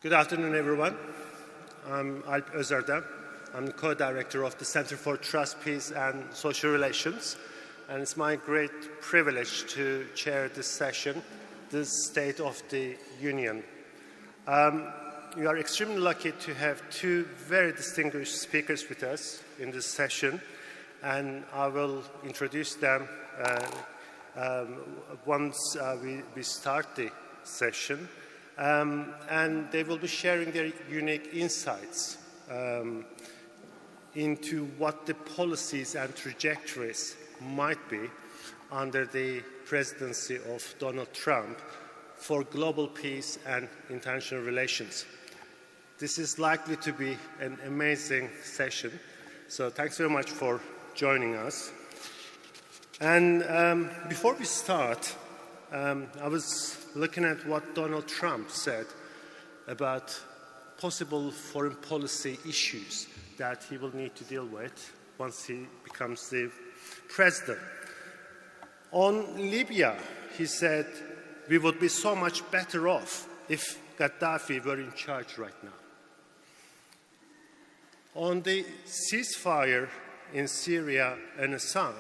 Good afternoon, everyone. I'm Alp Özerdem. I'm the co-director of the Center for Trust, Peace and Social Relations, and it's my great privilege to chair this session, this State of the Union. We are extremely lucky to have two very distinguished speakers with us in this session, and I will introduce them once we start the session. And they will be sharing their unique insights into what the policies and trajectories might be under the presidency of Donald Trump for global peace and international relations. This is likely to be an amazing session, so thanks very much for joining us. And before we start, I was looking at what Donald Trump said about possible foreign policy issues that he will need to deal with once he becomes the president. On Libya, he said, we would be so much better off if Gaddafi were in charge right now. On the ceasefire in Syria and Assad,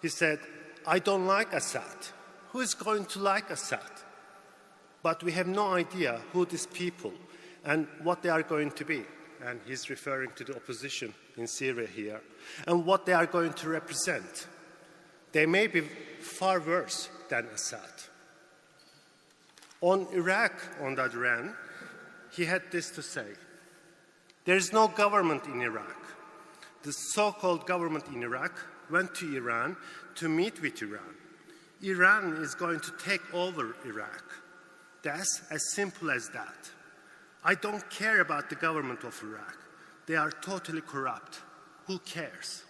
he said, I don't like Assad. Who is going to like Assad? But we have no idea who these people and what they are going to be. And he's referring to the opposition in Syria here, and what they are going to represent. They may be far worse than Assad. On Iraq, on the other hand, he had this to say. There is no government in Iraq. The so-called government in Iraq went to Iran to meet with Iran. Iran is going to take over Iraq. That's as simple as that. I don't care about the government of Iraq. They are totally corrupt. Who cares?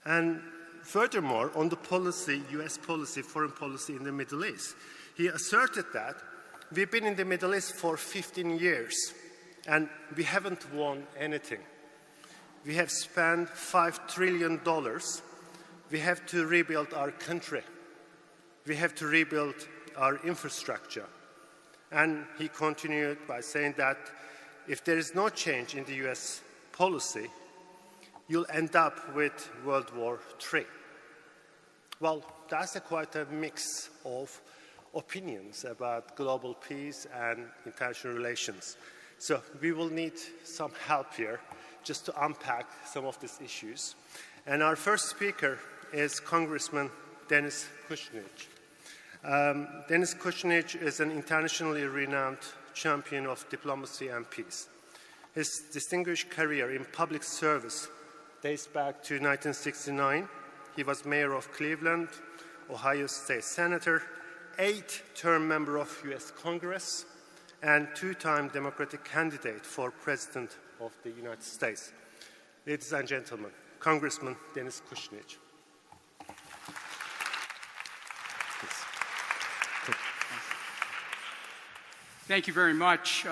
And furthermore, on the policy, US policy, foreign policy in the Middle East, he asserted that we've been in the Middle East for 15 years and we haven't won anything. We have spent $5 trillion. We have to rebuild our country. We have to rebuild our infrastructure. And he continued by saying that if there is no change in the US policy, you'll end up with World War III. Well, that's quite a mix of opinions about global peace and international relations. So we will need some help here just to unpack some of these issues. And our first speaker is Congressman Dennis Kucinich. Dennis Kucinich is an internationally renowned champion of diplomacy and peace. His distinguished career in public service dates back to 1969. He was mayor of Cleveland, Ohio State Senator, 8-term member of US Congress, and 2-time Democratic candidate for President of the United States. Ladies and gentlemen, Congressman Dennis Kucinich. Thank you very much.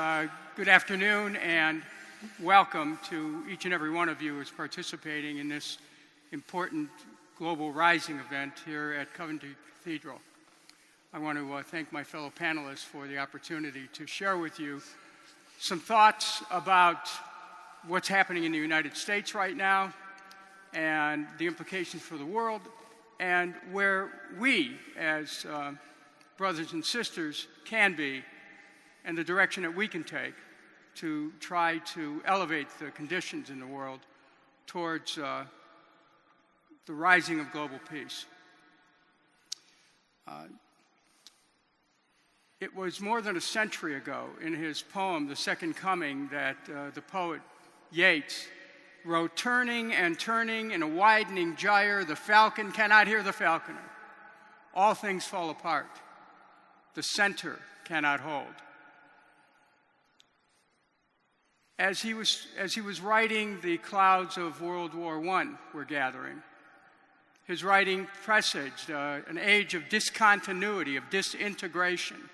Good afternoon and welcome to each and every one of you who is participating in this important Global Rising event here at Coventry Cathedral. I want to thank my fellow panelists for the opportunity to share with you some thoughts about what's happening in the United States right now and the implications for the world, and where we as brothers and sisters can be, and the direction that we can take to try to elevate the conditions in the world towards the rising of global peace. It was more than a century ago in his poem, The Second Coming, that the poet Yeats wrote, turning and turning in a widening gyre, the falcon cannot hear the falconer. All things fall apart. The center cannot hold. As he was writing, the clouds of World War I were gathering. His writing presaged an age of discontinuity, of disintegration.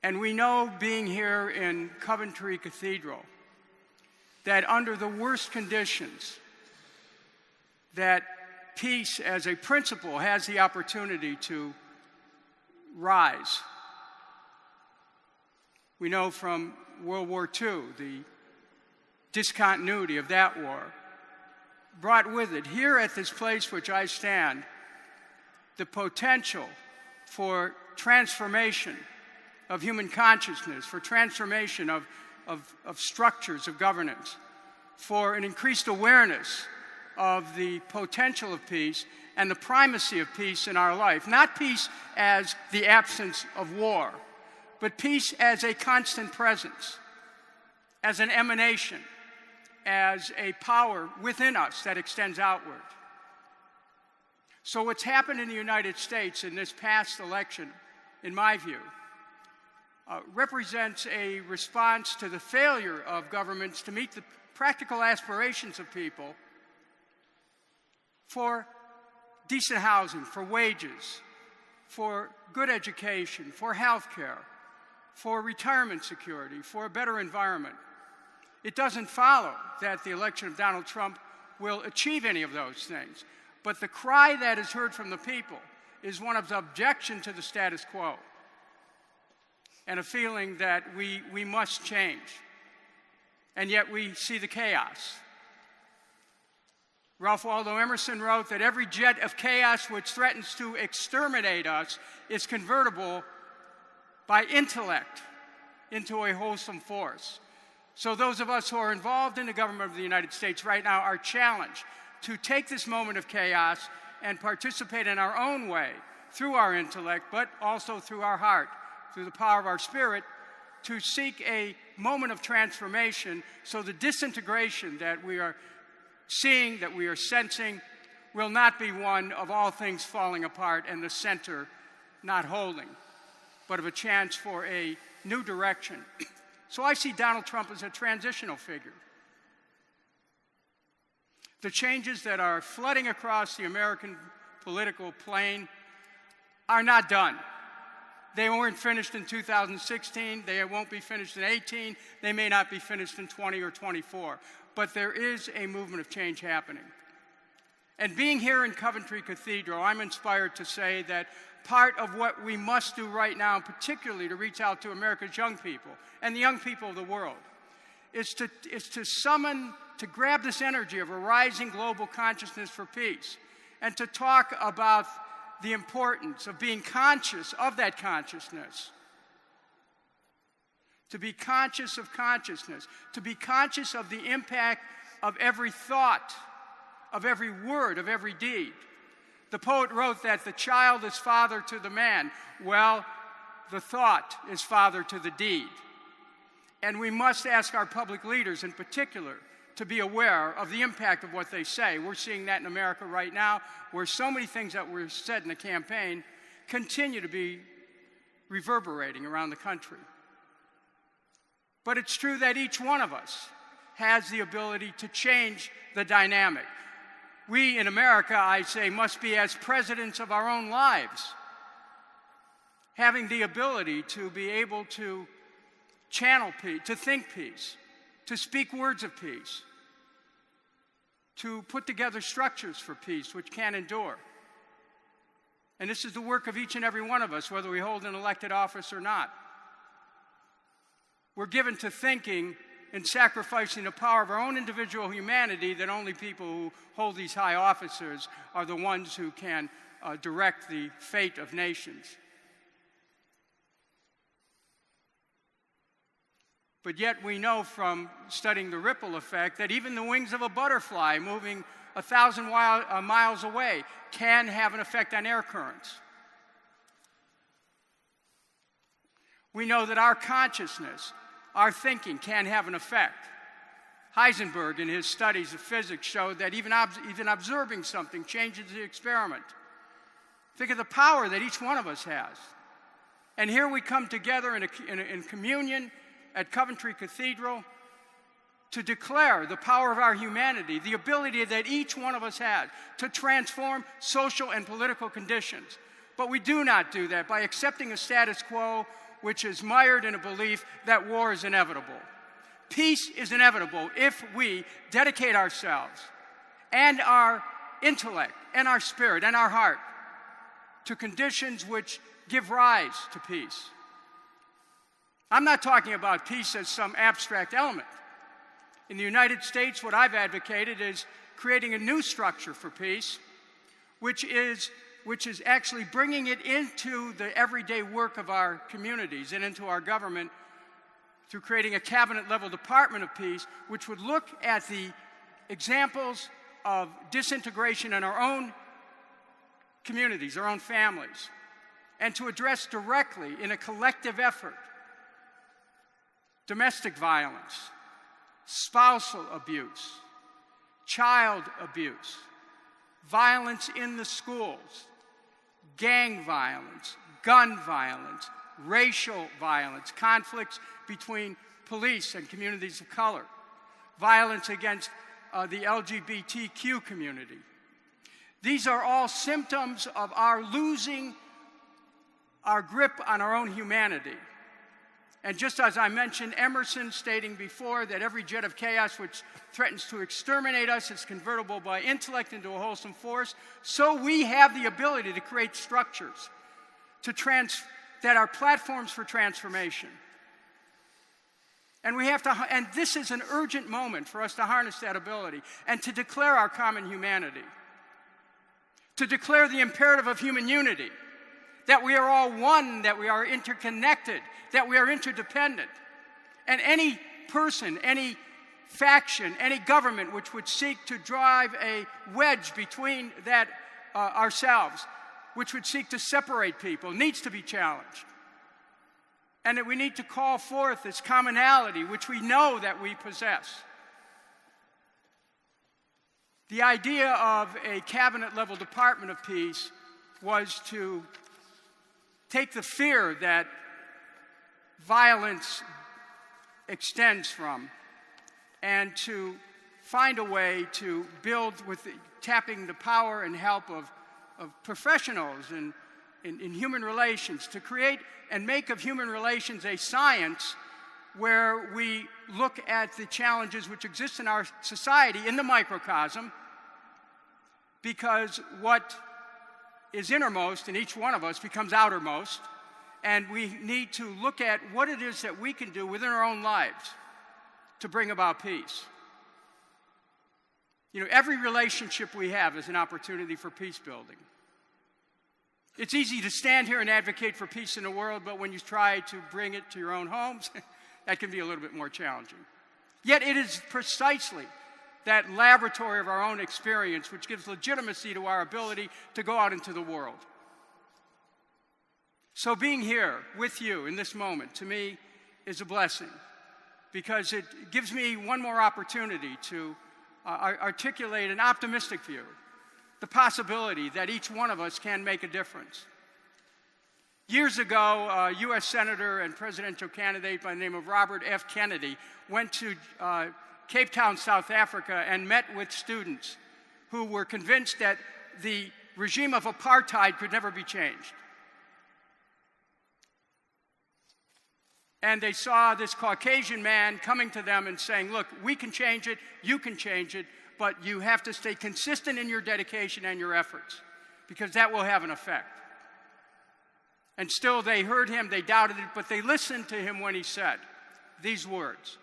And we know, being here in Coventry Cathedral, that under the worst conditions, that peace as a principle has the opportunity to rise. We know from World War II, the discontinuity of that war brought with it, here at this place which I stand, the potential for transformation of human consciousness, for transformation of structures of governance, for an increased awareness of the potential of peace and the primacy of peace in our life. Not peace as the absence of war, but peace as a constant presence, as an emanation, as a power within us that extends outward. So what's happened in the United States in this past election, in my view, represents a response to the failure of governments to meet the practical aspirations of people for decent housing, for wages, for good education, for health care, for retirement security, for a better environment. It doesn't follow that the election of Donald Trump will achieve any of those things. But the cry that is heard from the people is one of objection to the status quo and a feeling that we must change. And yet we see the chaos. Ralph Waldo Emerson wrote that every jet of chaos which threatens to exterminate us is convertible by intellect into a wholesome force. So those of us who are involved in the government of the United States right now are challenged to take this moment of chaos and participate in our own way through our intellect, but also through our heart, through the power of our spirit, to seek a moment of transformation so the disintegration that we are seeing, that we are sensing, will not be one of all things falling apart and the center not holding, but of a chance for a new direction. So I see Donald Trump as a transitional figure. The changes that are flooding across the American political plane are not done. They weren't finished in 2016. They won't be finished in 18. They may not be finished in 20 or 24. But there is a movement of change happening. And being here in Coventry Cathedral, I'm inspired to say that part of what we must do right now, particularly to reach out to America's young people and the young people of the world, is to summon, to grab this energy of a rising global consciousness for peace and to talk about the importance of being conscious of that consciousness. To be conscious of consciousness, to be conscious of the impact of every thought, of every word, of every deed. The poet wrote that the child is father to the man. Well, the thought is father to the deed. And we must ask our public leaders in particular to be aware of the impact of what they say. We're seeing that in America right now, where so many things that were said in the campaign continue to be reverberating around the country. But it's true that each one of us has the ability to change the dynamic. We in America, I say, must be as presidents of our own lives, having the ability to be able to channel peace, to think peace, to speak words of peace, to put together structures for peace which can endure. And this is the work of each and every one of us, whether we hold an elected office or not. We're given to thinking and sacrificing the power of our own individual humanity that only people who hold these high offices are the ones who can direct the fate of nations. But yet we know from studying the ripple effect that even the wings of a butterfly moving 1,000 miles away can have an effect on air currents. We know that our consciousness, our thinking, can have an effect. Heisenberg, in his studies of physics, showed that even observing something changes the experiment. Think of the power that each one of us has. And here we come together in communion at Coventry Cathedral to declare the power of our humanity, the ability that each one of us has to transform social and political conditions. But we do not do that by accepting a status quo which is mired in a belief that war is inevitable. Peace is inevitable if we dedicate ourselves and our intellect and our spirit and our heart to conditions which give rise to peace. I'm not talking about peace as some abstract element. In the United States, what I've advocated is creating a new structure for peace, which is actually bringing it into the everyday work of our communities and into our government through creating a cabinet-level Department of Peace, which would look at the examples of disintegration in our own communities, our own families, and to address directly in a collective effort domestic violence, spousal abuse, child abuse, violence in the schools, gang violence, gun violence, racial violence, conflicts between police and communities of color, violence against the LGBTQ community. These are all symptoms of our losing our grip on our own humanity. And just as I mentioned Emerson stating before that every jet of chaos which threatens to exterminate us is convertible by intellect into a wholesome force, so we have the ability to create structures that are platforms for transformation. And and this is an urgent moment for us to harness that ability and to declare our common humanity, to declare the imperative of human unity, that we are all one, that we are interconnected, that we are interdependent. And any person, any faction, any government which would seek to drive a wedge between that ourselves, which would seek to separate people, needs to be challenged. And that we need to call forth this commonality which we know that we possess. The idea of a cabinet-level Department of Peace was to take the fear that violence extends from and to find a way to build with tapping the power and help of professionals in human relations, to create and make of human relations a science where we look at the challenges which exist in our society in the microcosm, because what is innermost in each one of us becomes outermost, and we need to look at what it is that we can do within our own lives to bring about peace. You know, every relationship we have is an opportunity for peace building. It's easy to stand here and advocate for peace in the world, but when you try to bring it to your own homes, that can be a little bit more challenging. Yet it is precisely that laboratory of our own experience which gives legitimacy to our ability to go out into the world. So being here with you in this moment, to me, is a blessing, because it gives me one more opportunity to articulate an optimistic view, the possibility that each one of us can make a difference. Years ago, a U.S. Senator and presidential candidate by the name of Robert F. Kennedy went to Cape Town, South Africa, and met with students who were convinced that the regime of apartheid could never be changed. And they saw this Caucasian man coming to them and saying, look, we can change it, you can change it, but you have to stay consistent in your dedication and your efforts, because that will have an effect. And still they heard him, they doubted it, but they listened to him when he said these words: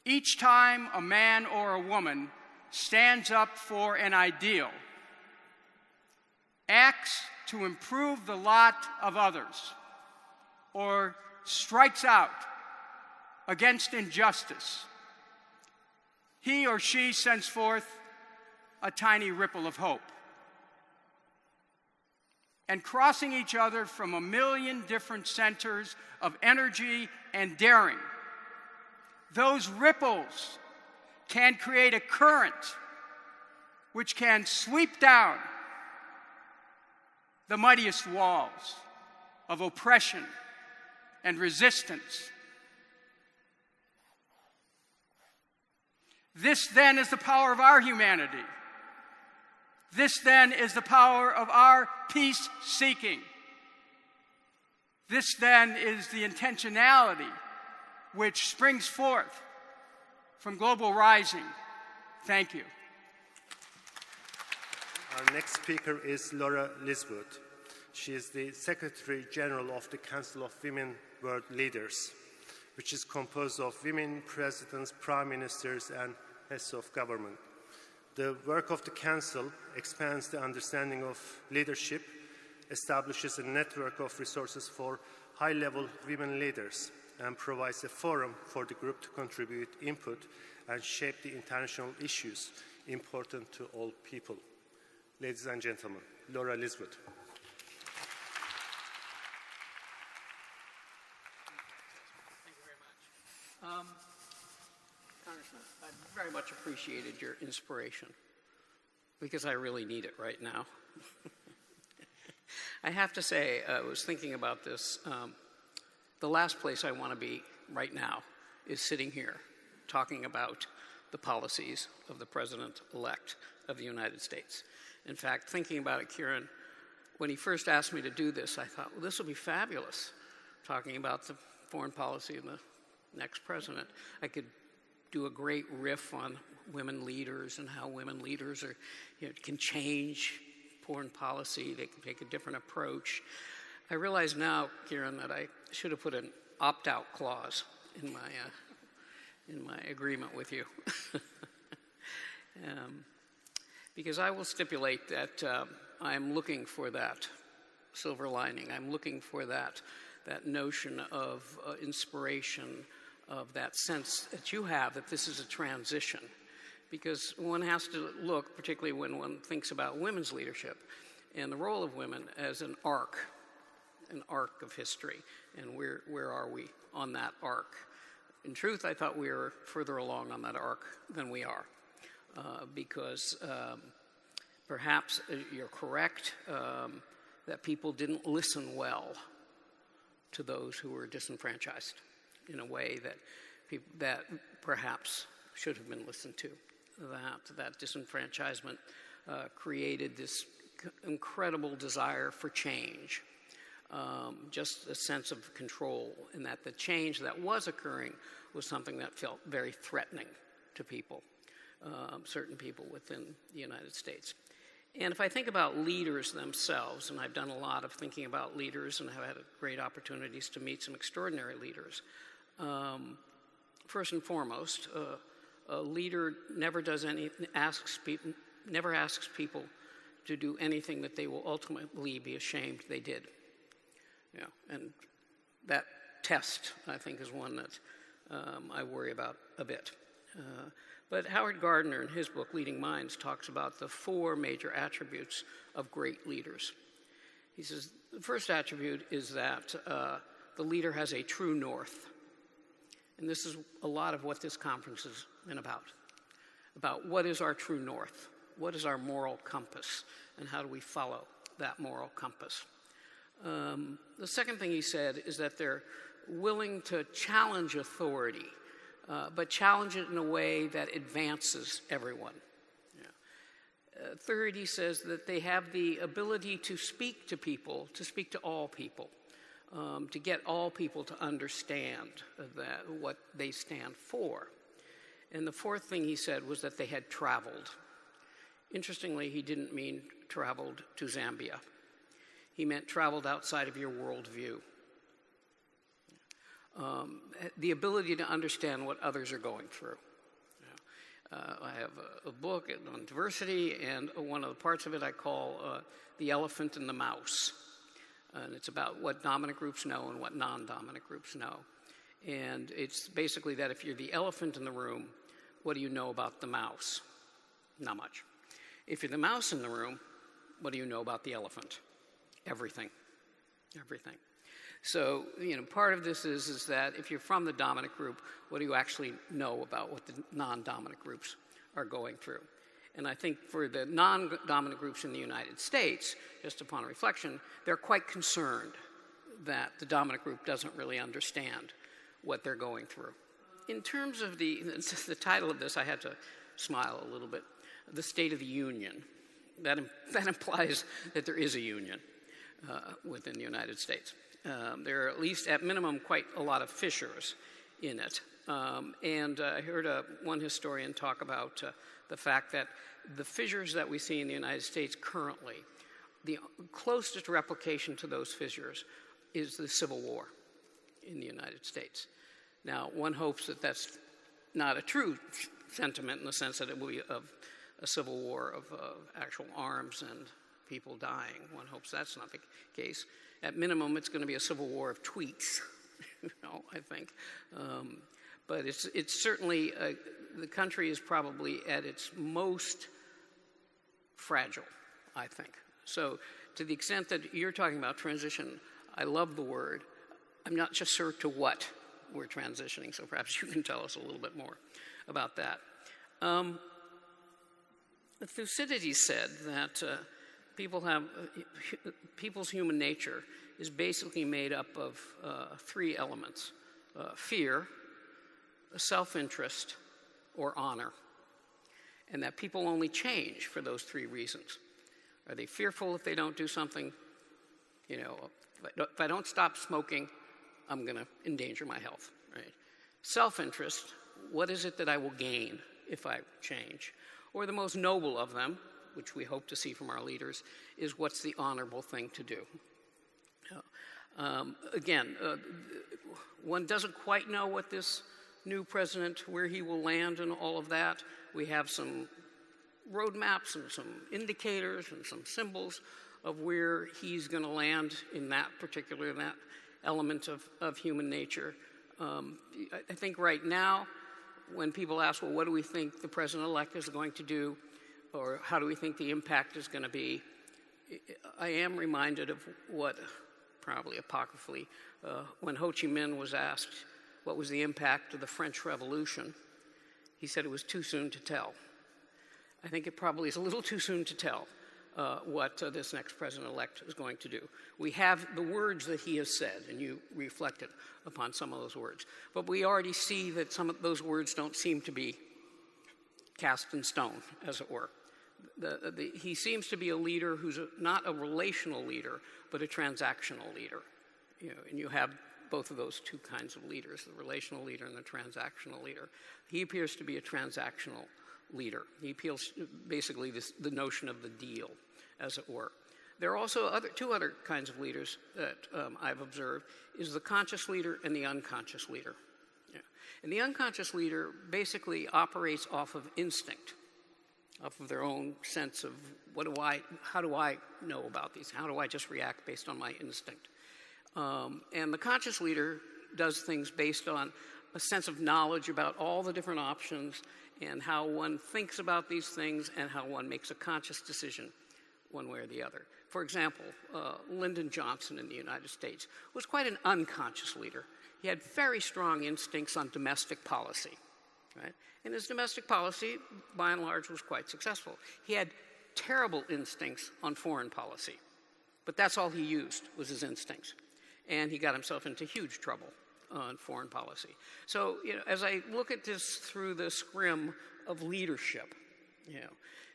each time a man or a woman stands up for an ideal, acts to improve the lot of others, or strikes out against injustice, he or she sends forth a tiny ripple of hope. And crossing each other from a million different centers of energy and daring, those ripples can create a current which can sweep down the mightiest walls of oppression and resistance. This then is the power of our humanity. This then is the power of our peace-seeking. This then is the intentionality which springs forth from global rising. Thank you. Our next speaker is Laura Liswood. She is the Secretary General of the Council of Women World Leaders, which is composed of women presidents, prime ministers, and heads of government. The work of the Council expands the understanding of leadership, establishes a network of resources for high-level women leaders, and provides a forum for the group to contribute input and shape the international issues important to all people. Ladies and gentlemen, Laura Liswood. Thank you very much. Congressman, I very much appreciated your inspiration because I really need it right now. I have to say, I was thinking about this. The last place I want to be right now is sitting here talking about the policies of the President-elect of the United States. In fact, thinking about it, Kieran, when he first asked me to do this, I thought, well, this will be fabulous, talking about the foreign policy of the next president. I could do a great riff on women leaders and how women leaders are, can change foreign policy. They can take a different approach. I realize now, Kieran, that I should have put an opt-out clause in my agreement with you. Because I will stipulate that I'm looking for that silver lining. I'm looking for that notion of inspiration, of that sense that you have that this is a transition. Because one has to look, particularly when one thinks about women's leadership and the role of women, as an arc of history. And where are we on that arc? In truth, I thought we were further along on that arc than we are. Because perhaps you're correct that people didn't listen well to those who were disenfranchised in a way that perhaps should have been listened to. That disenfranchisement created this incredible desire for change, just a sense of control, and that the change that was occurring was something that felt very threatening to people. Certain people within the United States. And if I think about leaders themselves, and I've done a lot of thinking about leaders and have had great opportunities to meet some extraordinary leaders, first and foremost, a leader never asks people to do anything that they will ultimately be ashamed they did. And that test, I think, is one that I worry about a bit. But Howard Gardner, in his book, Leading Minds, talks about the 4 major attributes of great leaders. He says the first attribute is that the leader has a true north. And this is a lot of what this conference has been about what is our true north? What is our moral compass? And how do we follow that moral compass? The second thing he said is that they're willing to challenge authority, but challenge it in a way that advances everyone. Third, he says that they have the ability to speak to people, to speak to all people, to get all people to understand what they stand for. And the fourth thing he said was that they had traveled. Interestingly, he didn't mean traveled to Zambia. He meant traveled outside of your worldview. The ability to understand what others are going through. I have a book on diversity, and one of the parts of it I call The Elephant and the Mouse. And it's about what dominant groups know and what non-dominant groups know. And it's basically that if you're the elephant in the room, what do you know about the mouse? Not much. If you're the mouse in the room, what do you know about the elephant? Everything. Everything. So, part of this is that if you're from the dominant group, what do you actually know about what the non-dominant groups are going through? And I think for the non-dominant groups in the United States, just upon reflection, they're quite concerned that the dominant group doesn't really understand what they're going through. In terms of the title of this, I had to smile a little bit, the State of the Union. That implies that there is a union within the United States. There are at least, at minimum, quite a lot of fissures in it. And I heard one historian talk about the fact that the fissures that we see in the United States currently the closest replication to those fissures is the Civil War in the United States. Now, one hopes that that's not a true sentiment in the sense that it will be a civil war of actual arms and people dying. One hopes that's not the case. At minimum, it's going to be a civil war of tweets, I think. But it's certainly, the country is probably at its most fragile, I think. So to the extent that you're talking about transition, I love the word. I'm not just sure to what we're transitioning, so perhaps you can tell us a little bit more about that. Thucydides said that people's human nature is basically made up of three elements: fear, self-interest, or honor. And that people only change for those three reasons. Are they fearful if they don't do something? You know, if I don't stop smoking, I'm going to endanger my health, right? Self-interest, what is it that I will gain if I change? Or the most noble of them, which we hope to see from our leaders, is what's the honorable thing to do? Again, one doesn't quite know what this new president, where he will land and all of that. We have some roadmaps and some indicators and some symbols of where he's going to land in that element of human nature. I think right now, when people ask, well, what do we think the president-elect is going to do, or how do we think the impact is going to be, I am reminded of what, probably apocryphally, when Ho Chi Minh was asked what was the impact of the French Revolution, he said it was too soon to tell. I think it probably is a little too soon to tell what this next president-elect is going to do. We have the words that he has said, and you reflected upon some of those words. But we already see that some of those words don't seem to be cast in stone, as it were. He seems to be a leader who's not a relational leader, but a transactional leader. You know, and you have both of those two kinds of leaders, the relational leader and the transactional leader. He appears to be a transactional leader. He appeals basically the notion of the deal, as it were. There are also two other kinds of leaders that I've observed, is the conscious leader and the unconscious leader. Yeah. And the unconscious leader basically operates off of instinct, off of their own sense of how do I know about these? How do I just react based on my instinct? And the conscious leader does things based on a sense of knowledge about all the different options and how one thinks about these things and how one makes a conscious decision one way or the other. For example, Lyndon Johnson in the United States was quite an unconscious leader. He had very strong instincts on domestic policy, right? And his domestic policy, by and large, was quite successful. He had terrible instincts on foreign policy, but that's all he used was his instincts. And he got himself into huge trouble on foreign policy. So, you know, as I look at this through the scrim of leadership, you know,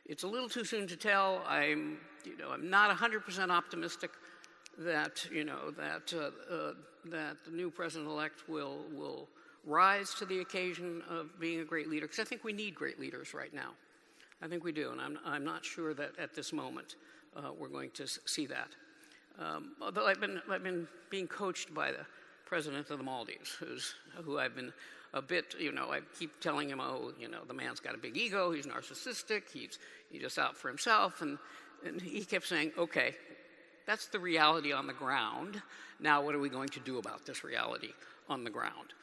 it's a little too soon to tell. I'm not 100% optimistic that, that the new president-elect will rise to the occasion of being a great leader, because I think we need great leaders right now. I think we do, and I'm not sure that at this moment we're going to see that. Although I've been being coached by the president of the Maldives, who I've been a bit, I keep telling him, the man's got a big ego, he's narcissistic, he's just out for himself, and he kept saying, okay, that's the reality on the ground. Now what are we going to do about this reality on the ground?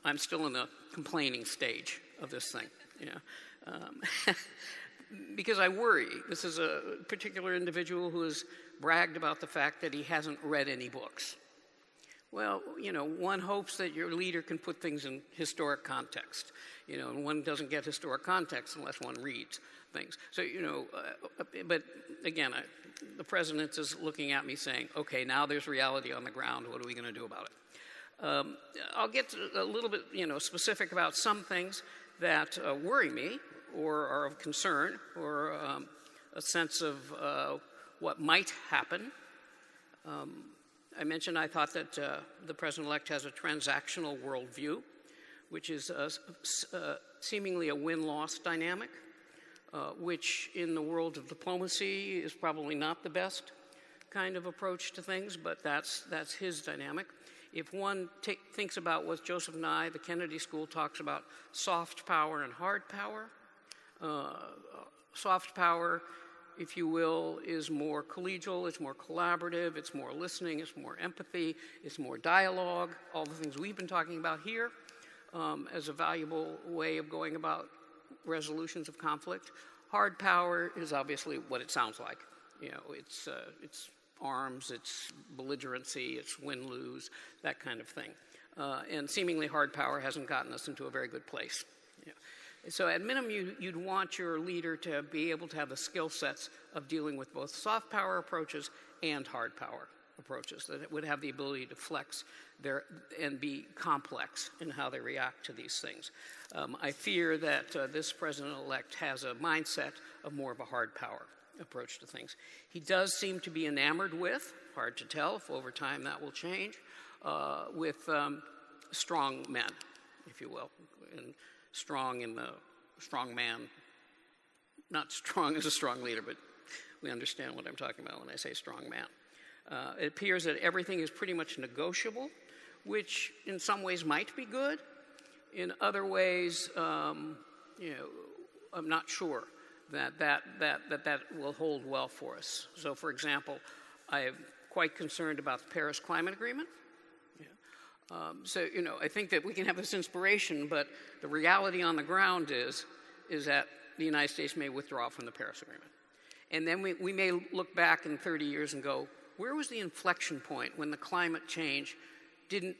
I'm still in the complaining stage of this thing, because I worry. This is a particular individual who has bragged about the fact that he hasn't read any books. Well, one hopes that your leader can put things in historic context, and one doesn't get historic context unless one reads things. So, but again, the president is looking at me saying, okay, now there's reality on the ground. What are we going to do about it? I'll get a little bit, specific about some things that worry me or are of concern or a sense of what might happen. I mentioned I thought that the president-elect has a transactional worldview, which is seemingly a win-loss dynamic. which in the world of diplomacy is probably not the best kind of approach to things, but that's his dynamic. If one thinks about what Joseph Nye, the Kennedy School, talks about soft power and hard power, soft power, if you will, is more collegial, it's more collaborative, it's more listening, it's more empathy, it's more dialogue, all the things we've been talking about here as a valuable way of going about resolutions of conflict. Hard power is obviously what it sounds like. You know, it's arms, it's belligerency, it's win-lose, that kind of thing. And seemingly hard power hasn't gotten us into a very good place. You know. So at minimum, you'd want your leader to be able to have the skill sets of dealing with both soft power approaches and hard power approaches, that it would have the ability to flex and be complex in how they react to these things. I fear that this president-elect has a mindset of more of a hard power approach to things. He does seem to be enamored with, hard to tell if over time that will change, with strong men, if you will, and strong in the strong man, not strong as a strong leader, but we understand what I'm talking about when I say strong man. It appears that everything is pretty much negotiable, which in some ways might be good. In other ways, I'm not sure that will hold well for us. So, for example, I am quite concerned about the Paris Climate Agreement. So, I think that we can have this inspiration, but the reality on the ground is that the United States may withdraw from the Paris Agreement. And then we may look back in 30 years and go, where was the inflection point when the climate change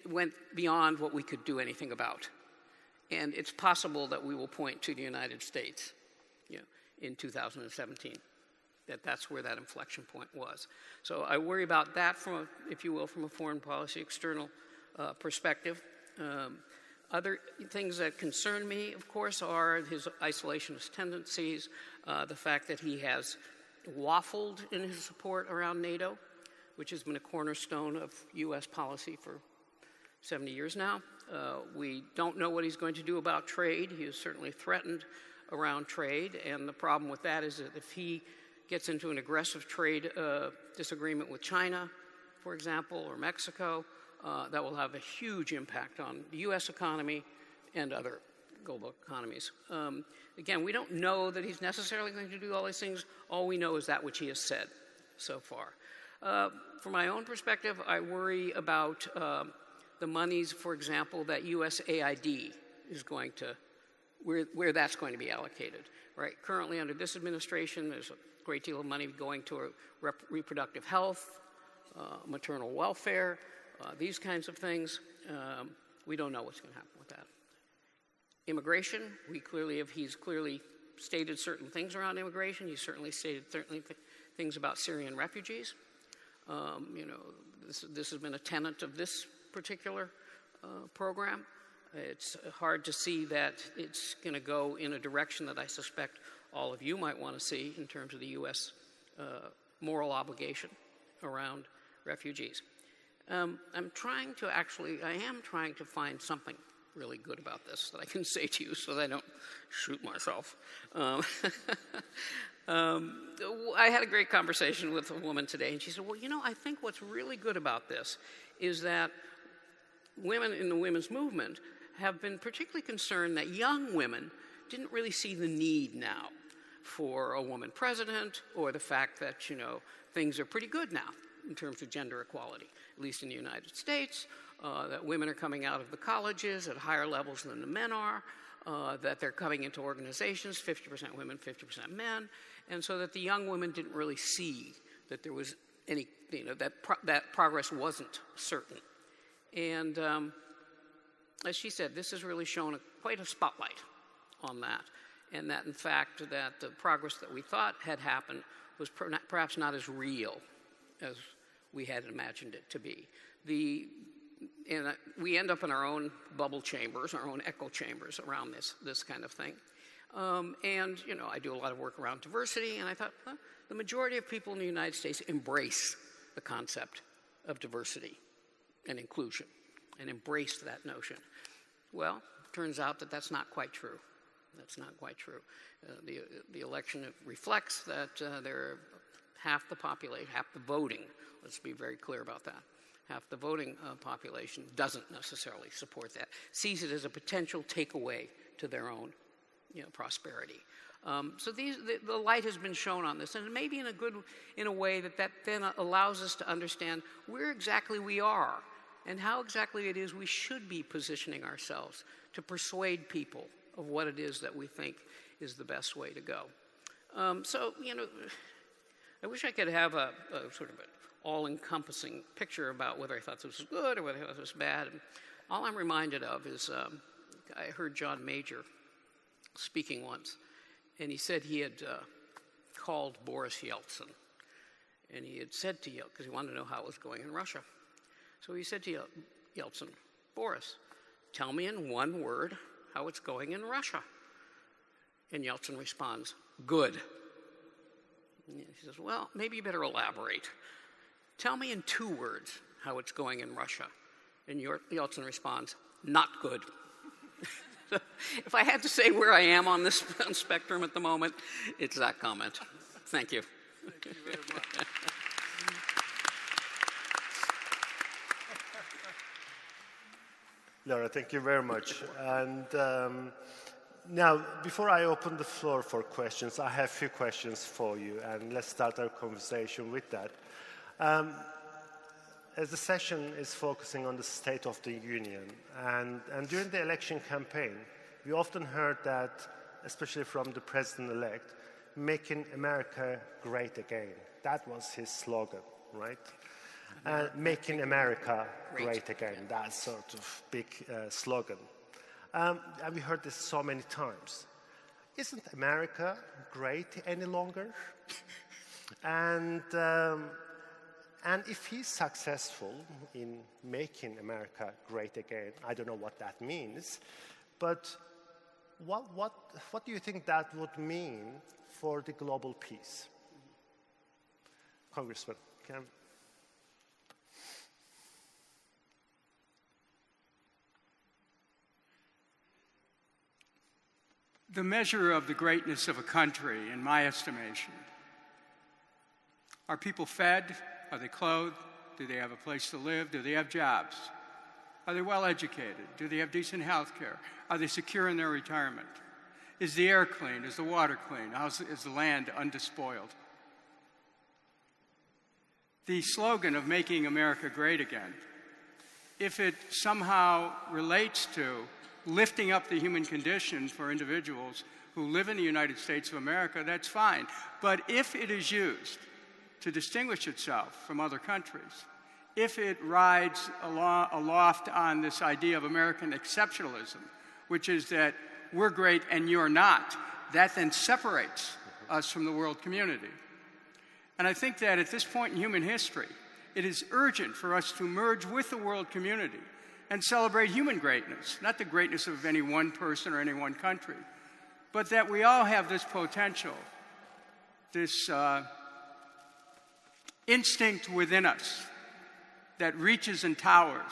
went beyond what we could do anything about? And it's possible that we will point to the United States, in 2017, that's where that inflection point was. So I worry about that from a foreign policy external perspective. Other things that concern me, of course, are his isolationist tendencies, the fact that he has waffled in his support around NATO, which has been a cornerstone of U.S. policy for 70 years now. We don't know what he's going to do about trade. He has certainly threatened around trade, and the problem with that is that if he gets into an aggressive trade disagreement with China, for example, or Mexico, that will have a huge impact on the U.S. economy and other global economies. Again, we don't know that he's necessarily going to do all these things. All we know is that which he has said so far. From my own perspective, I worry about the monies, for example, that USAID is going to, where that's going to be allocated. Right? Currently, under this administration, there's a great deal of money going to reproductive health, maternal welfare, these kinds of things. We don't know what's going to happen with that. Immigration, he's clearly stated certain things around immigration. He's certainly stated things about Syrian refugees. This has been a tenet of this particular program. It's hard to see that it's going to go in a direction that I suspect all of you might want to see in terms of the U.S. Moral obligation around refugees. I am trying to find something really good about this that I can say to you so that I don't shoot myself. I had a great conversation with a woman today, and she said, well, I think what's really good about this is that women in the women's movement have been particularly concerned that young women didn't really see the need now for a woman president, or the fact that, things are pretty good now in terms of gender equality, at least in the United States, that women are coming out of the colleges at higher levels than the men are, that they're coming into organizations, 50% women, 50% men, and so that the young women didn't really see that there was any, that progress wasn't certain. And as she said, this has really shown quite a spotlight on that, and that in fact that the progress that we thought had happened was perhaps not as real as we had imagined it to be. And we end up in our own bubble chambers, our own echo chambers around this kind of thing. And I do a lot of work around diversity, and I thought, the majority of people in the United States embrace the concept of diversity and inclusion, and embrace that notion. Well, it turns out that that's not quite true. That's not quite true. The election reflects that there are half the population, half the voting, let's be very clear about that, half the voting population doesn't necessarily support that, sees it as a potential takeaway to their own prosperity. So the light has been shown on this, and maybe in a way that then allows us to understand where exactly we are and how exactly it is we should be positioning ourselves to persuade people of what it is that we think is the best way to go. I wish I could have a sort of an all-encompassing picture about whether I thought this was good or whether I thought this was bad. And all I'm reminded of is I heard John Major speaking once, and he said he had called Boris Yeltsin, and he had said to Yeltsin, because he wanted to know how it was going in Russia. So he said to Yeltsin, Boris, tell me in one word how it's going in Russia. And Yeltsin responds, good. And he says, well, maybe you better elaborate. Tell me in 2 words how it's going in Russia. And Yeltsin responds, not good. If I had to say where I am on this spectrum at the moment, it's that comment. Thank you. Thank you very much. Laura, thank you very much. And now, before I open the floor for questions, I have a few questions for you, and let's start our conversation with that. As the session is focusing on the State of the Union, and during the election campaign, we often heard that, especially from the president-elect, making America great again. That was his slogan, right? Making America great again, that sort of big slogan. And we heard this so many times. Isn't America great any longer? And if he's successful in making America great again, I don't know what that means, but what do you think that would mean for the global peace? Congressman, Cam. The measure of the greatness of a country, in my estimation, are people fed? Are they clothed? Do they have a place to live? Do they have jobs? Are they well educated? Do they have decent health care? Are they secure in their retirement? Is the air clean? Is the water clean? Is the land undespoiled? The slogan of making America great again, if it somehow relates to lifting up the human condition for individuals who live in the United States of America, that's fine. But if it is used to distinguish itself from other countries, if it rides aloft on this idea of American exceptionalism, which is that we're great and you're not, that then separates us from the world community. And I think that at this point in human history, it is urgent for us to merge with the world community and celebrate human greatness, not the greatness of any one person or any one country, but that we all have this potential, this instinct within us that reaches and towers,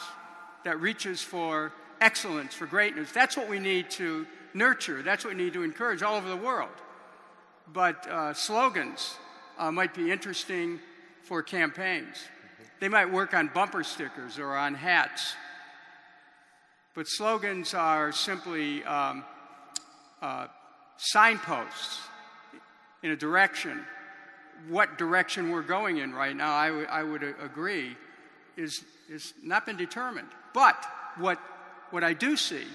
that reaches for excellence, for greatness. That's what we need to nurture. That's what we need to encourage all over the world. But slogans might be interesting for campaigns. They might work on bumper stickers or on hats. But slogans are simply signposts in a direction. What direction we're going in right now, I would agree, is not been determined. But what I do see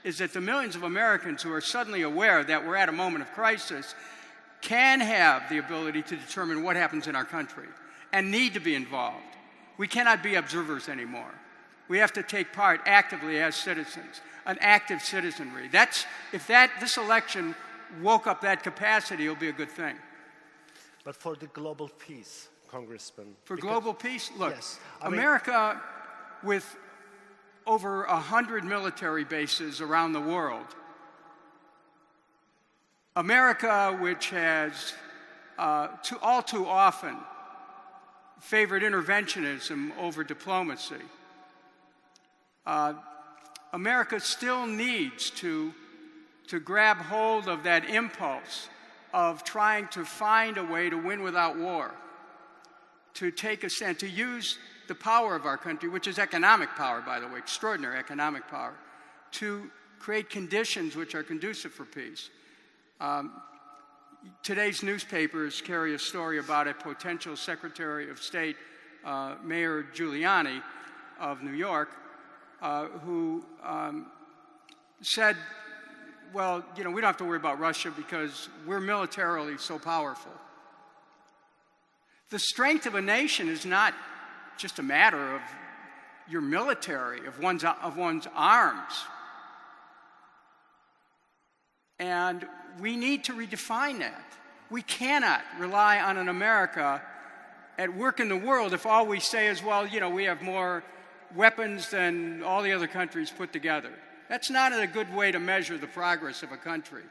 is that the millions of Americans who are suddenly aware that we're at a moment of crisis can have the ability to determine what happens in our country and need to be involved. We cannot be observers anymore. We have to take part actively as citizens, an active citizenry. If this election woke up that capacity, it'll be a good thing. But for the global peace, Congressman. For global peace? Look, yes, America, with over 100 military bases around the world, America, which has all too often favored interventionism over diplomacy, America still needs to to grab hold of that impulse of trying to find a way to win without war, to take a stand, to use the power of our country, which is economic power, by the way, extraordinary economic power, to create conditions which are conducive for peace. Today's newspapers carry a story about a potential Secretary of State, Mayor Giuliani of New York, who said, well, we don't have to worry about Russia because we're militarily so powerful. The strength of a nation is not just a matter of your military, of one's arms. And we need to redefine that. We cannot rely on an America at work in the world if all we say is, well, we have more weapons than all the other countries put together. That's not a good way to measure the progress of a country.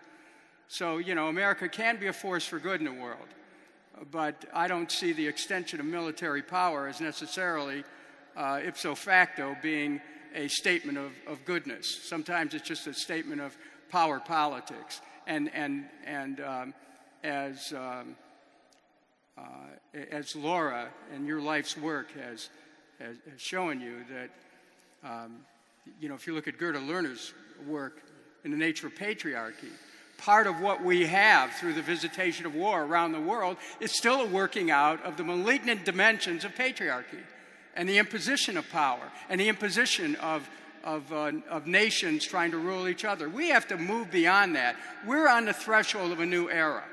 So, America can be a force for good in the world, but I don't see the extension of military power as necessarily ipso facto being a statement of goodness. Sometimes it's just a statement of power politics. And as Laura and your life's work has shown you that, if you look at Gerda Lerner's work in the nature of patriarchy, part of what we have through the visitation of war around the world is still a working out of the malignant dimensions of patriarchy and the imposition of power and the imposition of nations trying to rule each other. We have to move beyond that. We're on the threshold of a new era.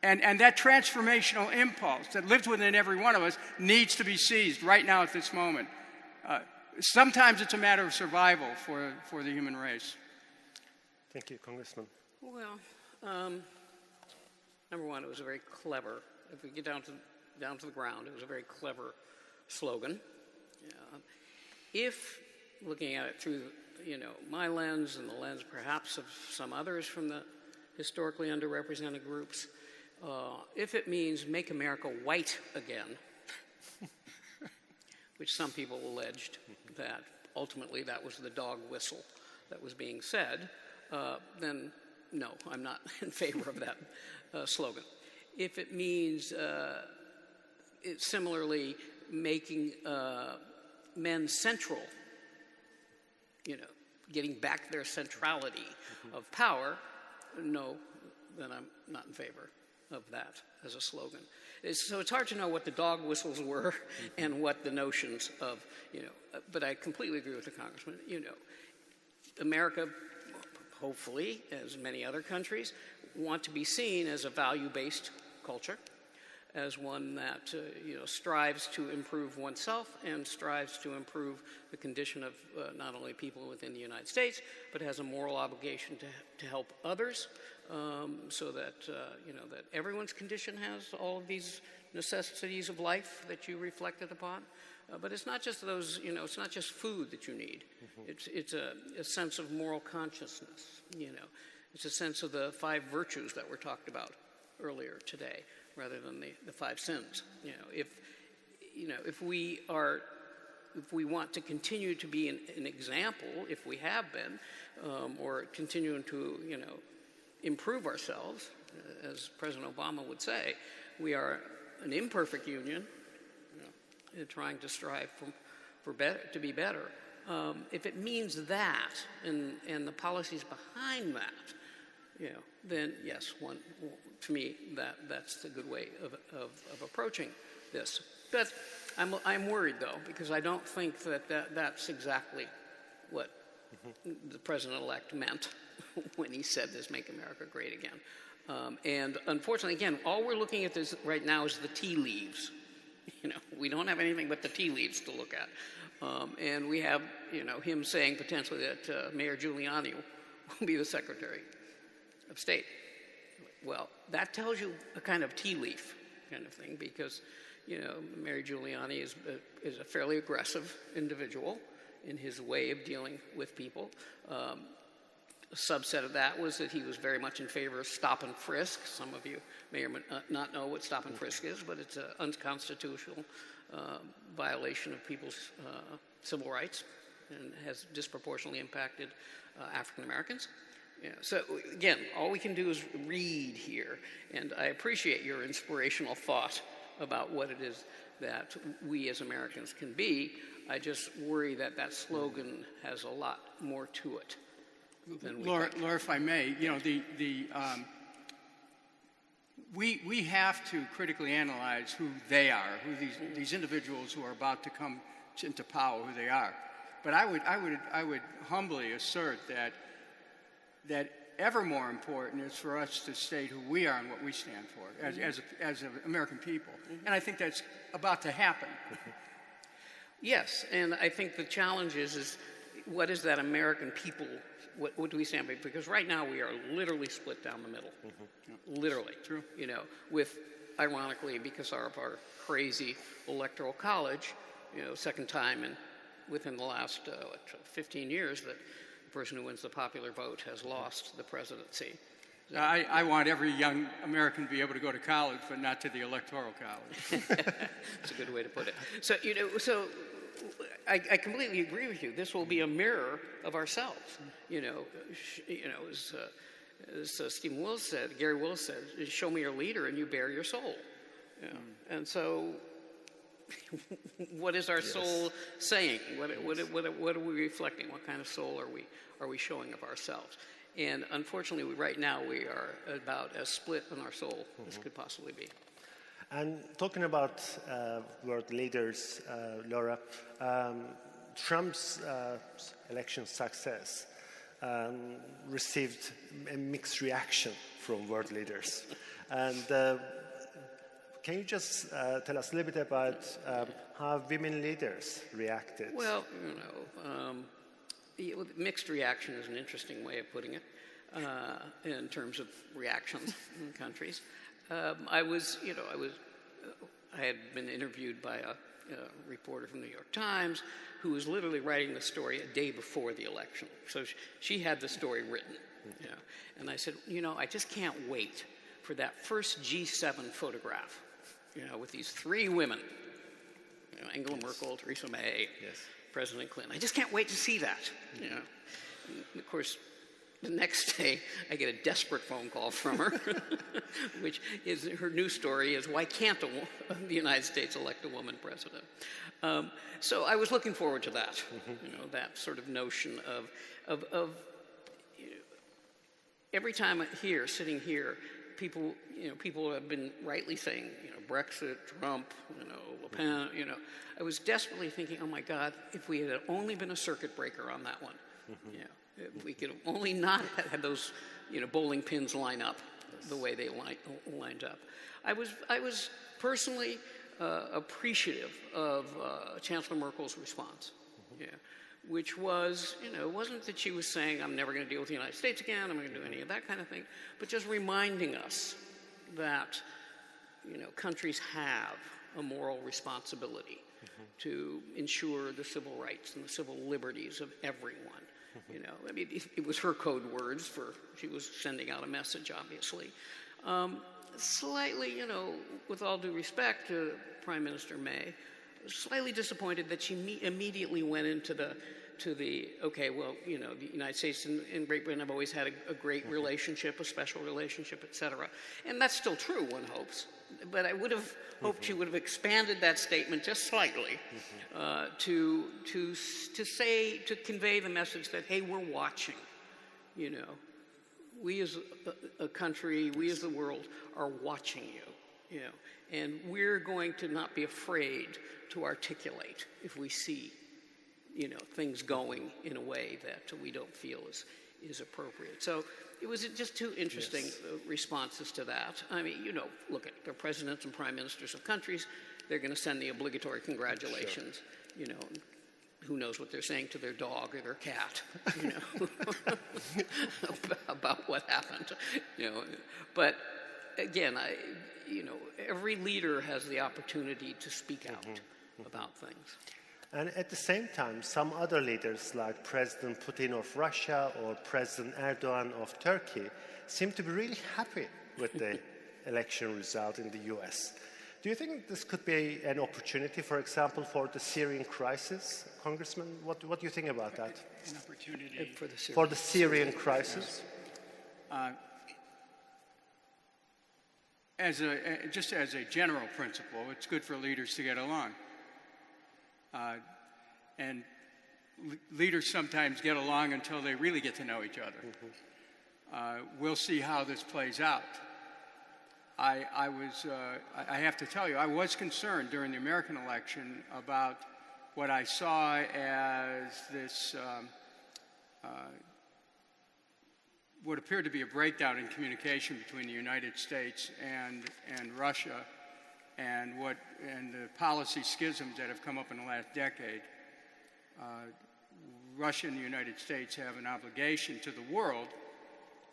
And that transformational impulse that lives within every one of us needs to be seized right now at this moment. Sometimes it's a matter of survival for the human race. Thank you, Congressman. Well, number one, it was a very clever, if we get down to the ground, it was a very clever slogan. If, looking at it through, my lens and the lens perhaps of some others from the historically underrepresented groups, if it means make America white again, which some people alleged that ultimately that was the dog whistle that was being said, then no, I'm not in favor of that slogan. If it means similarly making men central, getting back their centrality of power, no, then I'm not in favor of that as a slogan. So it's hard to know what the dog whistles were and what the notions of, but I completely agree with the Congressman. America, hopefully, as many other countries, want to be seen as a value-based culture, as one that strives to improve oneself and strives to improve the condition of not only people within the United States, but has a moral obligation to help others, so that that everyone's condition has all of these necessities of life that you reflected upon. But it's not just those, it's not just food that you need. It's a sense of moral consciousness. It's a sense of the 5 virtues that were talked about earlier today, rather than the 5 sins. If we want to continue to be an example, if we have been, or continuing to improve ourselves, as President Obama would say, we are an imperfect union, trying to strive for better, to be better. If it means that, and the policies behind that, then yes, to me that's a good way of approaching this. But I'm worried though, because I don't think that's exactly what the president-elect meant when he said this, "Make America Great Again." And unfortunately, again, all we're looking at this right now is the tea leaves. We don't have anything but the tea leaves to look at. And we have, him saying potentially that Mayor Giuliani will be the Secretary of State. Well, that tells you a kind of tea leaf kind of thing, because, Mayor Giuliani is a fairly aggressive individual in his way of dealing with people. A subset of that was that he was very much in favor of stop and frisk. Some of you may or may not know what stop and frisk is, but it's an unconstitutional violation of people's civil rights and has disproportionately impacted African Americans. Yeah. So again, all we can do is read here, and I appreciate your inspirational thought about what it is that we as Americans can be. I just worry that that slogan has a lot more to it than we Laura, think. Laura, if I may, you know, we have to critically analyze who they are, who these individuals who are about to come into power, who they are. But I would humbly assert that ever more important is for us to state who we are and what we stand for as American people. And I think that's about to happen. Yes, and I think the challenge is what is that American people, what do we stand by? Because right now we are literally split down the middle. Literally. True. You know, with, ironically, because of our crazy electoral college, you know, second time within the last 15 years that the person who wins the popular vote has lost the presidency. I want every young American to be able to go to college, but not to the electoral college. That's a good way to put it. So, you know, I completely agree with you. This will be a mirror of ourselves. You know, as Stephen Wills said, Gary Wills said, "Show me your leader, and you bear your soul." You know? And so, what is our soul saying? What are we reflecting? What kind of soul are we showing of ourselves? And unfortunately, right now we are about as split in our soul as could possibly be. And talking about world leaders, Laura, Trump's election success received a mixed reaction from world leaders. And can you just tell us a little bit about how women leaders reacted? Well, you know, mixed reaction is an interesting way of putting it in terms of reactions in countries. I had been interviewed by a reporter from the New York Times who was literally writing the story a day before the election. So she had the story written. You know, and I said, you know, I just can't wait for that first G7 photograph, you know, with these three women, you know, Angela Merkel, Theresa May, President Clinton. I just can't wait to see that. You know, and of course, the next day I get a desperate phone call from her, which is her new story is why can't the United States elect a woman president? So I was looking forward to that. You know, that sort of notion of you know, every time sitting here, people have been rightly saying, you know, Brexit, Trump, you know, Le Pen, you know. I was desperately thinking, oh my God, if we had only been a circuit breaker on that one, you know, if we could have only not had those, you know, bowling pins line up the way they lined up. I was personally appreciative of Chancellor Merkel's response, which was, you know, it wasn't that she was saying, I'm never going to deal with the United States again, I'm not going to do any of that kind of thing, but just reminding us that, you know, countries have a moral responsibility to ensure the civil rights and the civil liberties of everyone. You know, I mean, it was her code words she was sending out a message, obviously. Slightly, you know, with all due respect to Prime Minister May, slightly disappointed that she immediately went into okay, well, you know, the United States and Great Britain have always had a great relationship, a special relationship, et cetera. And that's still true, one hopes. But I would have hoped she would have expanded that statement just slightly to convey the message that, hey, we're watching. You know, we as a country, we as the world are watching you. You know, and we're going to not be afraid to articulate if we see, you know, things going in a way that we don't feel is appropriate. So it was just two interesting responses to that. I mean, you know, look at they're presidents and prime ministers of countries. They're going to send the obligatory congratulations. You know, who knows what they're saying to their dog or their cat, you know, about what happened. You know, but again, you know, every leader has the opportunity to speak out about things. And at the same time, some other leaders like President Putin of Russia or President Erdogan of Turkey seem to be really happy with the election result in the US. Do you think this could be an opportunity, for example, for the Syrian crisis? Congressman, what do you think about that? An opportunity For the Syrian crisis? Just as a general principle, it's good for leaders to get along. And leaders sometimes get along until they really get to know each other. We'll see how this plays out. I have to tell you, I was concerned during the American election about what I saw as this, what appeared to be a breakdown in communication between the United States and Russia, and the policy schisms that have come up in the last decade. Russia and the United States have an obligation to the world,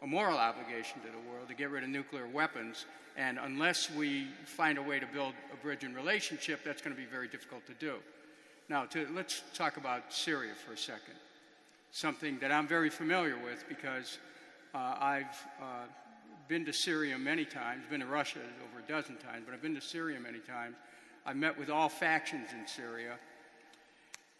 a moral obligation to the world, to get rid of nuclear weapons. And unless we find a way to build a bridge in relationship, that's going to be very difficult to do. Now, let's talk about Syria for a second, something that I'm very familiar with because I've been to Syria many times, been to Russia over a dozen times, but I've been to Syria many times. I've met with all factions in Syria.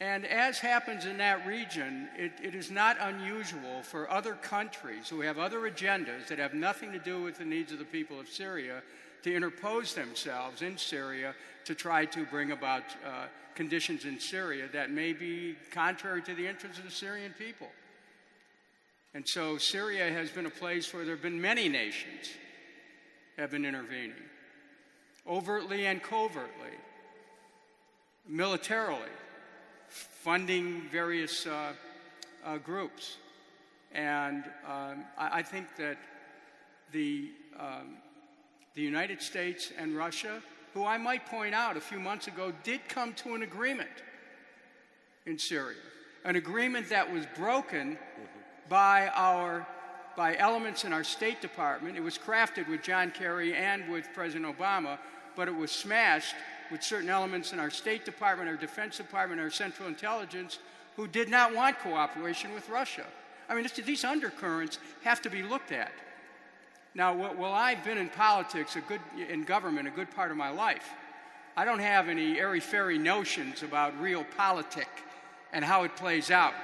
And as happens in that region, it is not unusual for other countries who have other agendas that have nothing to do with the needs of the people of Syria to interpose themselves in Syria to try to bring about conditions in Syria that may be contrary to the interests of the Syrian people. And so Syria has been a place where there have been many nations have been intervening, overtly and covertly, militarily, funding various groups. And I think that the United States and Russia, who I might point out a few months ago, did come to an agreement in Syria, an agreement that was broken by elements in our State Department. It was crafted with John Kerry and with President Obama, but it was smashed with certain elements in our State Department, our Defense Department, our Central Intelligence, who did not want cooperation with Russia. I mean, these undercurrents have to be looked at. Now, while I've been in politics, in government, a good part of my life, I don't have any airy-fairy notions about real politic and how it plays out.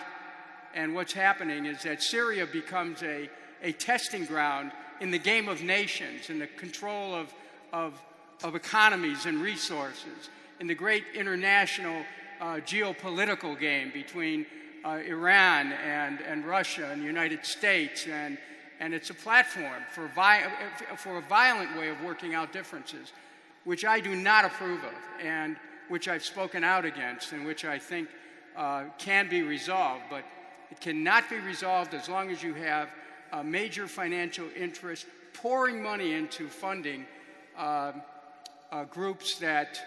And what's happening is that Syria becomes a testing ground in the game of nations, in the control of economies and resources, in the great international geopolitical game between Iran and Russia and the United States, and it's a platform for a violent way of working out differences, which I do not approve of, and which I've spoken out against, and which I think can be resolved, but it cannot be resolved as long as you have a major financial interest pouring money into funding groups that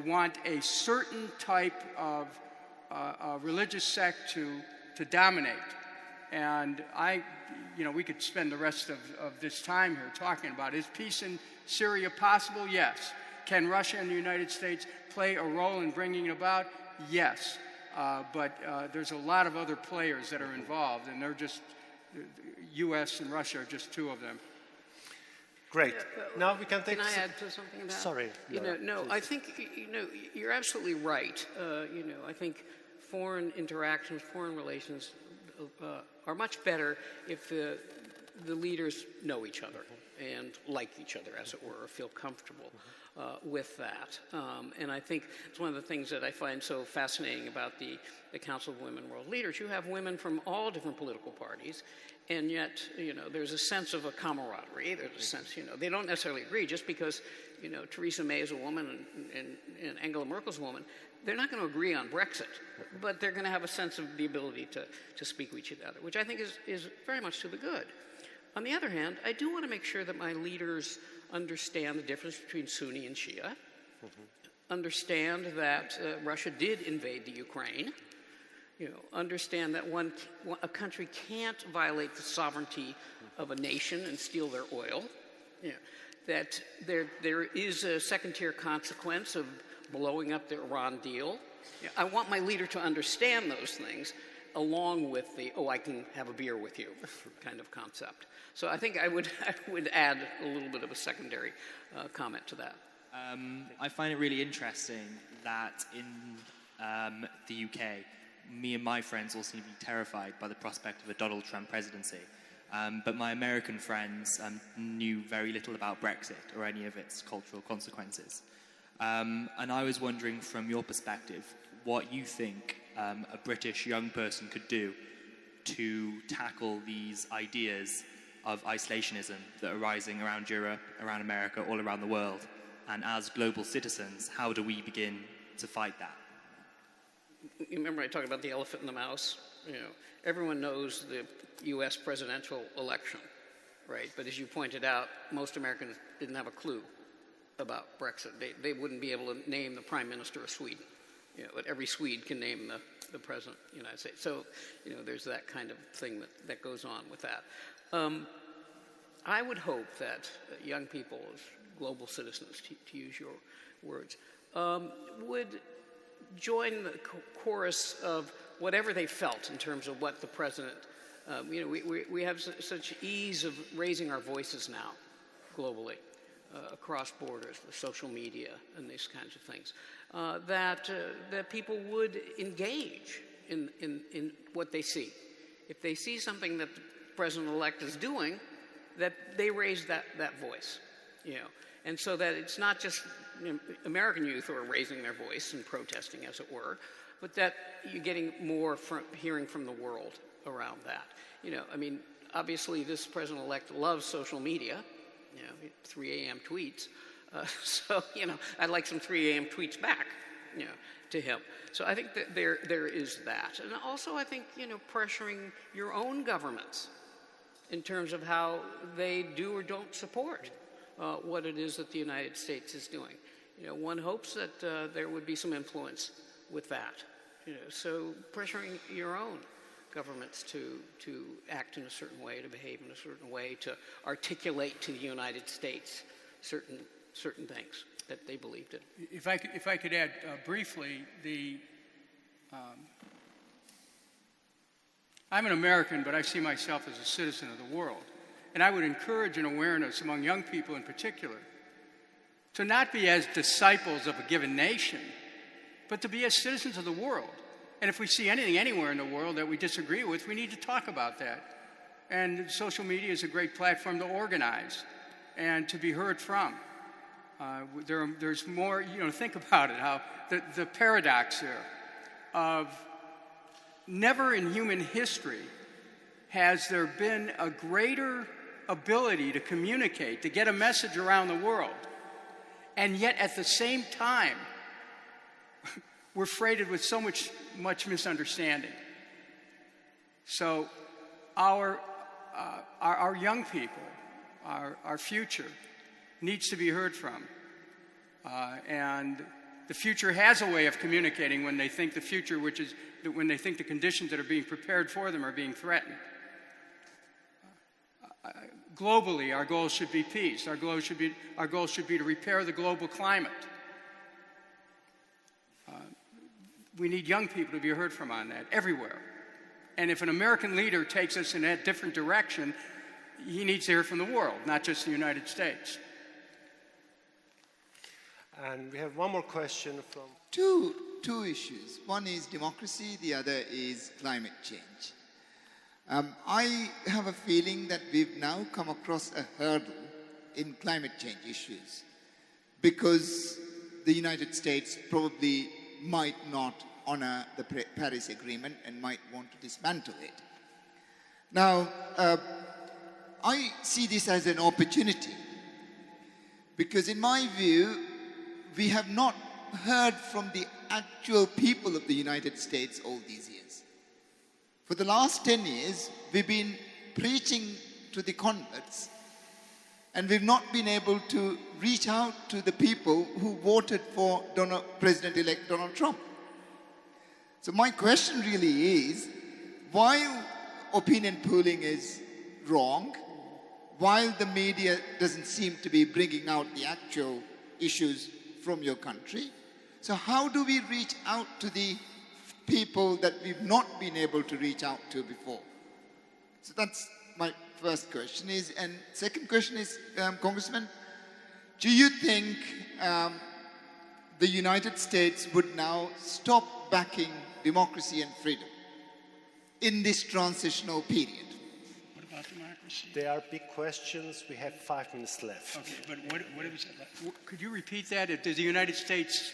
want a certain type of religious sect to dominate. And we could spend the rest of this time here talking about, is peace in Syria possible? Yes. Can Russia and the United States play a role in bringing it about? Yes. But there's a lot of other players that are involved, and they're just, U.S. and Russia are just two of them. Great. Now we can take... Can I add to something about? Sorry. No, I think, you're absolutely right. I think foreign interactions, foreign relations are much better if the leaders know each other and like each other, as it were, or feel comfortable with that. And I think it's one of the things that I find so fascinating about the Council of Women World Leaders. You have women from all different political parties, and yet, there's a sense of a camaraderie. There's a sense, they don't necessarily agree just because, Theresa May is a woman and Angela Merkel's a woman. They're not going to agree on Brexit, but they're going to have a sense of the ability to speak with each other, which I think is very much to the good. On the other hand, I do want to make sure that my leaders understand the difference between Sunni and Shia, understand that Russia did invade the Ukraine, understand that a country can't violate the sovereignty of a nation and steal their oil, that there is a second-tier consequence of blowing up the Iran deal. I want my leader to understand those things along with the, I can have a beer with you kind of concept. So I think I would add a little bit of a secondary comment to that. I find it really interesting that in the UK, me and my friends all seem to be terrified by the prospect of a Donald Trump presidency. but my American friends knew very little about Brexit or any of its cultural consequences. And I was wondering, from your perspective, what you think a British young person could do to tackle these ideas of isolationism that are rising around Europe, around America, all around the world. And as global citizens, how do we begin to fight that? You remember I talked about the elephant and the mouse? You know, everyone knows the U.S. presidential election, right? But as you pointed out, most Americans didn't have a clue about Brexit. They wouldn't be able to name the Prime Minister of Sweden. You know, but every Swede can name the President of the United States. So, you know, there's that kind of thing that goes on with that. I would hope that young people, as global citizens, to use your words, would join the chorus of whatever they felt in terms of what the president, you know, we have such ease of raising our voices now globally, across borders, with social media and these kinds of things, that people would engage in what they see. If they see something that the president-elect is doing, that they raise that voice, you know. And so that it's not just, you know, American youth who are raising their voice and protesting, as it were, but that you're getting more hearing from the world around that. You know, I mean, obviously this president-elect loves social media, you know, 3 a.m. tweets. So, you know, I'd like some 3 a.m. tweets back, you know, to him. So I think that there is that. And also I think, you know, pressuring your own governments in terms of how they do or don't support what it is that the United States is doing. You know, one hopes that there would be some influence with that. You know, so pressuring your own governments to act in a certain way, to behave in a certain way, to articulate to the United States certain things that they believed in. If I could add briefly, I'm an American, but I see myself as a citizen of the world. And I would encourage an awareness among young people in particular to not be as disciples of a given nation, but to be as citizens of the world. And if we see anything anywhere in the world that we disagree with, we need to talk about that. And social media is a great platform to organize and to be heard from. There's more, you know, think about it, how the paradox there of never in human history has there been a greater ability to communicate, to get a message around the world. And yet at the same time, we're freighted with so much misunderstanding. So our young people, our future, needs to be heard from. And the future has a way of communicating when they think the future, which is when they think the conditions that are being prepared for them are being threatened. Globally, our goal should be peace. Our goal should be to repair the global climate. We need young people to be heard from on that everywhere. And if an American leader takes us in a different direction, he needs to hear from the world, not just the United States. And we have one more question from... Two issues. One is democracy, the other is climate change. I have a feeling that we've now come across a hurdle in climate change issues because the United States probably might not honor the Paris Agreement and might want to dismantle it. Now, I see this as an opportunity because in my view, we have not heard from the actual people of the United States all these years. For the last 10 years, we've been preaching to the converts, and we've not been able to reach out to the people who voted for President-elect Donald Trump. So my question really is, while opinion polling is wrong, while the media doesn't seem to be bringing out the actual issues from your country, so how do we reach out to the people that we've not been able to reach out to before? So that's my first question. And second question is, Congressman, do you think the United States would now stop backing democracy and freedom in this transitional period? about democracy? They are big questions. We have 5 minutes left. Okay, but what was it? Could you repeat that? Does the United States,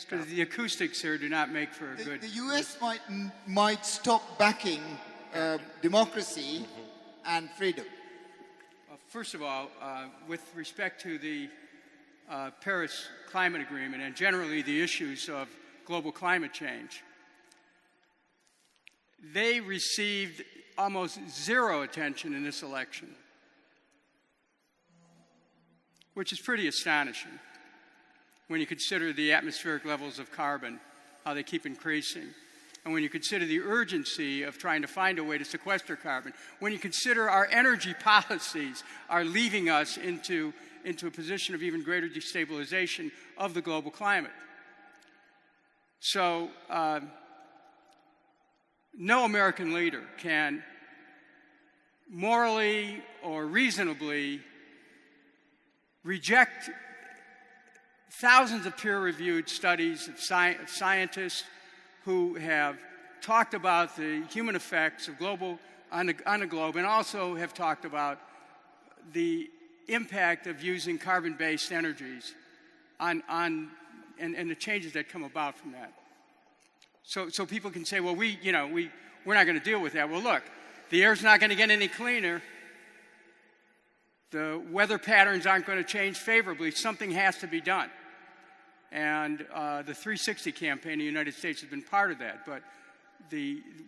because the acoustics here do not make for a good... The US might stop backing democracy and freedom. First of all, with respect to the Paris Climate Agreement and generally the issues of global climate change, they received almost zero attention in this election, which is pretty astonishing when you consider the atmospheric levels of carbon, how they keep increasing, and when you consider the urgency of trying to find a way to sequester carbon, when you consider our energy policies are leaving us into a position of even greater destabilization of the global climate. So, no American leader can morally or reasonably reject thousands of peer-reviewed studies of scientists who have talked about the human effects of on the globe, and also have talked about the impact of using carbon-based energies and the changes that come about from that. So people can say, well, we're not going to deal with that. Well, look, the air's not going to get any cleaner. The weather patterns aren't going to change favorably. Something has to be done. And the 360 campaign in the United States has been part of that. But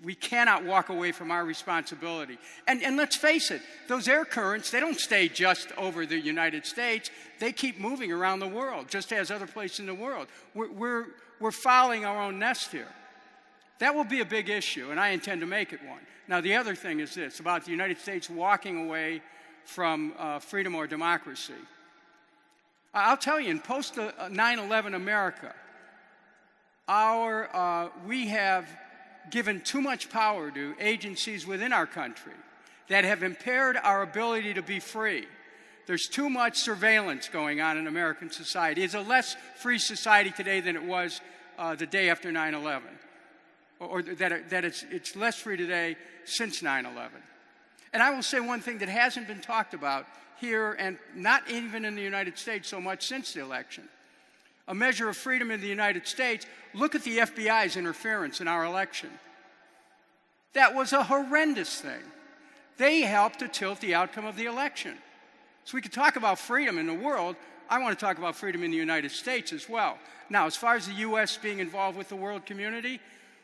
we cannot walk away from our responsibility. And let's face it, those air currents, they don't stay just over the United States. They keep moving around the world, just as other places in the world. We're fouling our own nest here. That will be a big issue, and I intend to make it one. Now, the other thing is this, about the United States walking away from freedom or democracy. I'll tell you, in post 9/11 America, we have given too much power to agencies within our country that have impaired our ability to be free. There's too much surveillance going on in American society. It's a less free society today than it was the day after 9/11, or that it's less free today since 9/11. And I will say one thing that hasn't been talked about here, and not even in the United States so much since the election. A measure of freedom in the United States, look at the FBI's interference in our election. That was a horrendous thing. They helped to tilt the outcome of the election. So we could talk about freedom in the world. I want to talk about freedom in the United States as well. Now, as far as the U.S. being involved with the world community,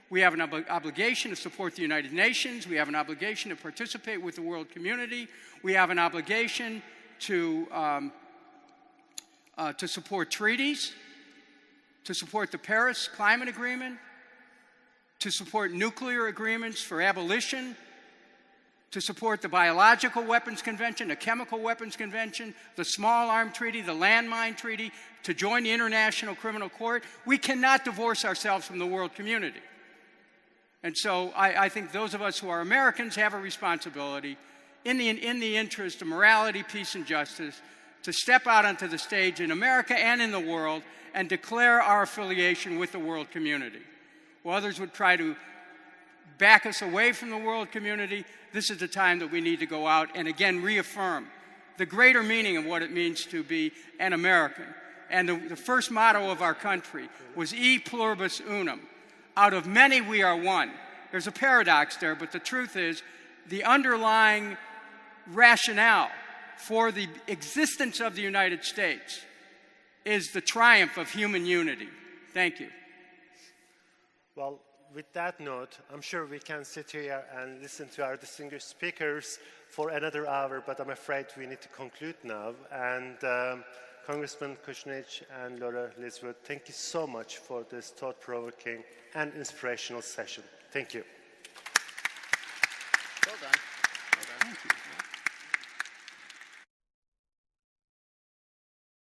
we have an obligation to support the United Nations. We have an obligation to participate with the world community. We have an obligation to support treaties, to support the Paris Climate Agreement, to support nuclear agreements for abolition, to support the Biological Weapons Convention, the Chemical Weapons Convention, the Small Arms Treaty, the Landmine Treaty, to join the International Criminal Court. We cannot divorce ourselves from the world community. And so I think those of us who are Americans have a responsibility in the interest of morality, peace, and justice to step out onto the stage in America and in the world and declare our affiliation with the world community. While others would try to back us away from the world community, this is the time that we need to go out and again reaffirm the greater meaning of what it means to be an American. And the first motto of our country was E pluribus unum. Out of many, we are one. There's a paradox there, but the truth is the underlying rationale for the existence of the United States is the triumph of human unity. Thank you. Well, with that note, I'm sure we can sit here and listen to our distinguished speakers for another hour, but I'm afraid we need to conclude now. And Congressman Kucinich and Laura Liswood, thank you so much for this thought-provoking and inspirational session. Thank you. Well done. Well done. Thank you.